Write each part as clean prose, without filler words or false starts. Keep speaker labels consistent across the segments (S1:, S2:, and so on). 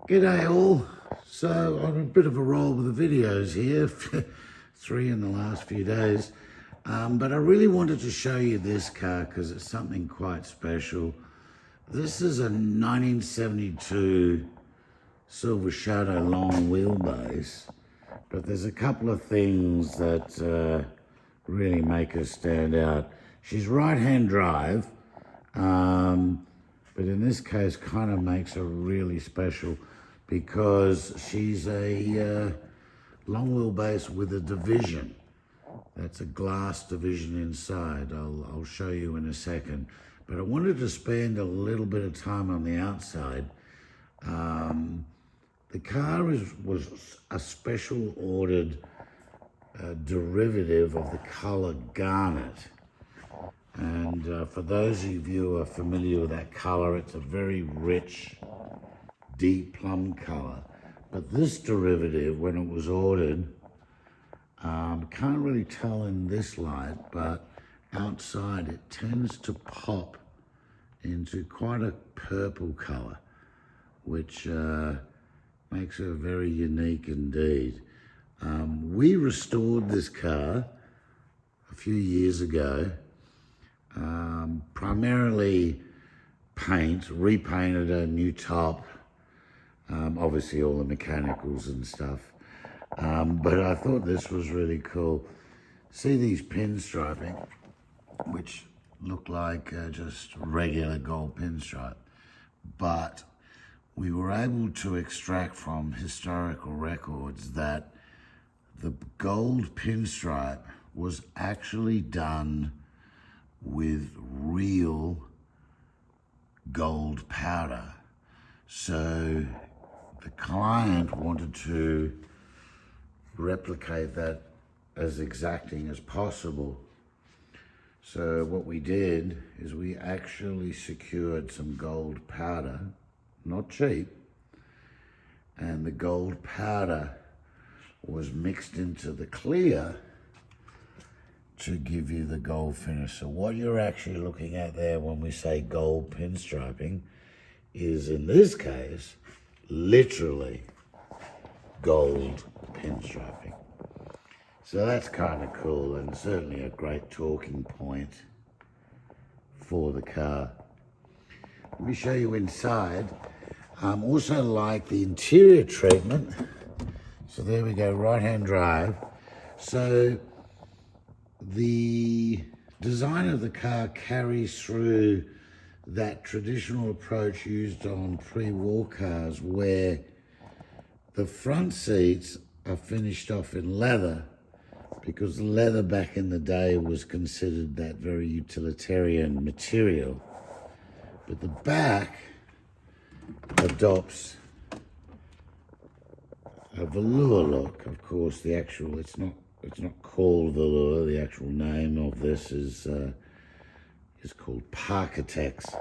S1: G'day all. So I'm a bit of a roll with the videos here, 3 in the last few days. But I really wanted to show you this car because it's something quite special. This is a 1972 Silver Shadow long wheelbase, but there's a couple of things that really make her stand out. She's right-hand drive, but in this case kind of makes her really special because she's a long wheelbase with a division. That's a glass division inside. I'll show you in a second. But I wanted to spend a little bit of time on the outside. The car was a special ordered derivative of the color Garnet. And for those of you who are familiar with that color, it's a very rich, deep plum color. But this derivative, when it was ordered, can't really tell in this light, but outside it tends to pop into quite a purple color, which makes her very unique indeed. We restored this car a few years ago, primarily paint, repainted a new top, obviously all the mechanicals and stuff. But I thought this was really cool. See these pinstriping, which look like just regular gold pinstripe, but we were able to extract from historical records that the gold pinstripe was actually done with real gold powder. So the client wanted to replicate that as exacting as possible. So what we did is we actually secured some gold powder, not cheap, and the gold powder was mixed into the clear to give you the gold finish. So what you're actually looking at there when we say gold pinstriping is, in this case, literally gold pinstriping. So that's kind of cool and certainly a great talking point for the car. Let me show you inside. Also like the interior treatment. So there we go, right-hand drive. So the design of the car carries through that traditional approach used on pre-war cars where the front seats are finished off in leather because leather back in the day was considered that very utilitarian material. But the back adopts a velour look. Of course, the actual, it's not called velour. The actual name of this is called Parkertex.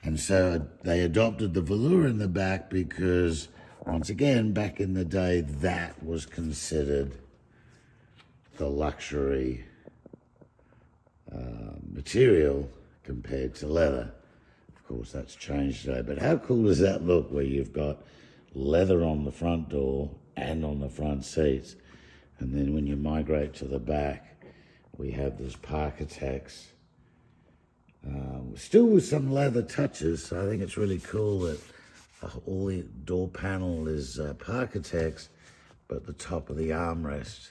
S1: And so they adopted the velour in the back because, once again, back in the day, that was considered the luxury material compared to leather. Of course, that's changed today. But how cool does that look where you've got leather on the front door and on the front seats? And then when you migrate to the back, we have this Parkertex, still with some leather touches. So I think it's really cool that all the door panel is Parkertex, but the top of the armrest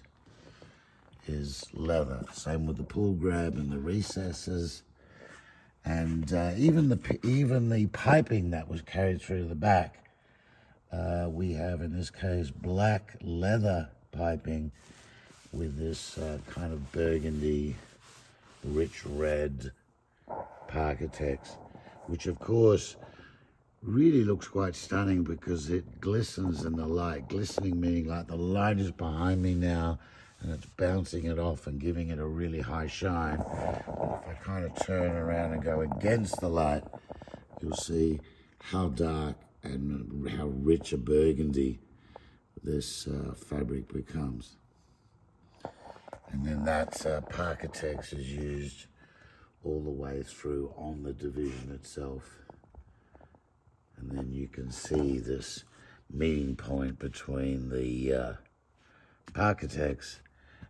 S1: is leather. Same with the pull grab and the recesses, and even the piping that was carried through the back. We have, in this case, black leather piping with this kind of burgundy, rich red Parkertex, which of course really looks quite stunning because it glistens in the light. Glistening meaning like the light is behind me now and it's bouncing it off and giving it a really high shine. If I kind of turn around and go against the light, you'll see how dark and how rich a burgundy this fabric becomes. And then that Parkertex is used all the way through on the division itself. And then and you can see this meeting point between the Parkertex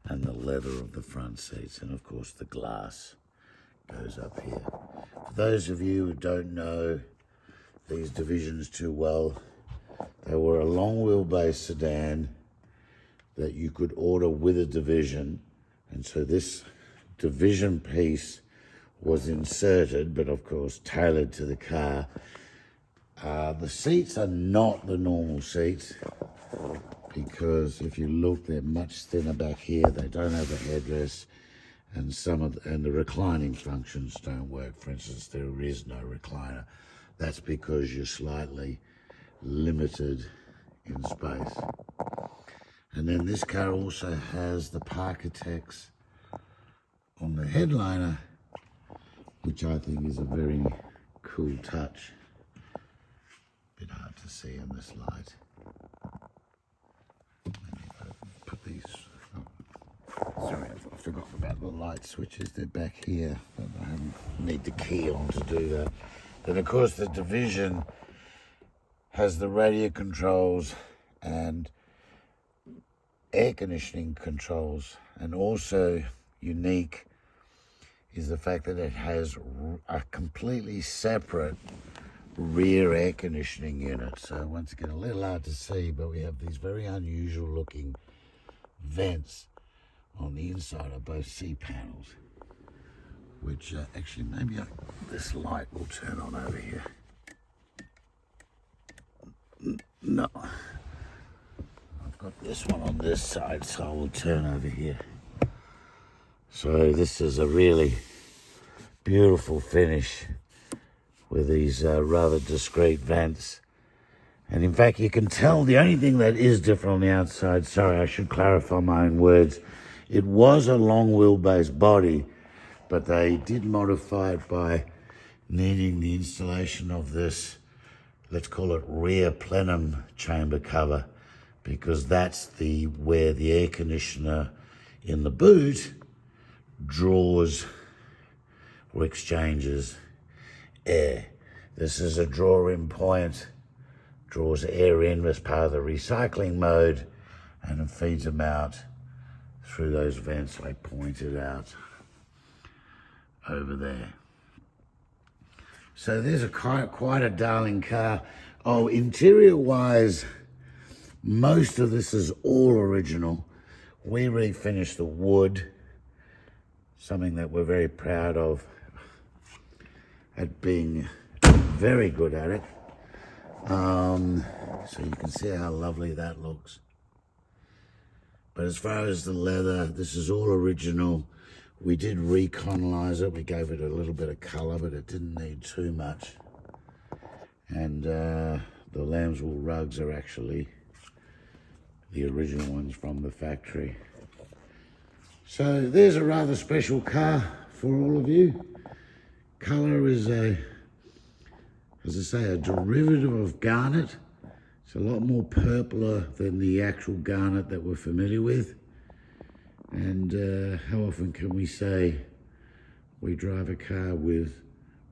S1: and the leather of the front seats, and of course the glass goes up here. For those of you who don't know these divisions too well, they were a long wheelbase sedan that you could order with a division, and so this division piece was inserted, but of course tailored to the car. The seats are not the normal seats, because if you look, they're much thinner back here. They don't have a headrest, and the reclining functions don't work. For instance, there is no recliner. That's because you're slightly limited in space. And then this car also has the Parkertex on the headliner, which I think is a very cool touch. Bit hard to see in this light. Put these. Oh, sorry, I forgot about the light switches. They're back here, but I need the key on to do that. Then, of course, the division has the radio controls and air conditioning controls, and also unique is the fact that it has a completely separate rear air conditioning unit. So once again, a little hard to see, but we have these very unusual looking vents on the inside of both seat panels, which actually maybe this light will turn on over here. No, I've got this one on this side, so I will turn over here. So this is a really beautiful finish with these rather discreet vents. And in fact, you can tell the only thing that is different on the outside, sorry, I should clarify my own words, it was a long wheelbase body, but they did modify it by needing the installation of this, let's call it rear plenum chamber cover, because that's where the air conditioner in the boot draws or exchanges air. This is a draw-in point, draws air in as part of the recycling mode, and it feeds them out through those vents I pointed out over there. So there's quite a darling car. Oh, interior-wise, most of this is all original. We refinished the wood, something that we're very proud of at being very good at it. So you can see how lovely that looks. But as far as the leather, this is all original. We did recolonize it. We gave it a little bit of color, but it didn't need too much. And the lambswool rugs are actually the original ones from the factory. So there's a rather special car for all of you. Color is as I say, a derivative of Garnet. It's a lot more purpler than the actual Garnet that we're familiar with. And how often can we say we drive a car with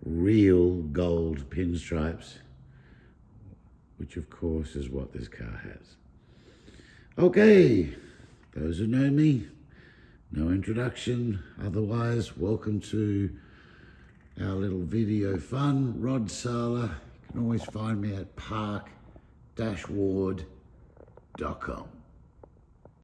S1: real gold pinstripes, which of course is what this car has. Okay, those who know me, no introduction. Otherwise, welcome to our little video fun. Rod Sala. You can always find me at park-ward.com.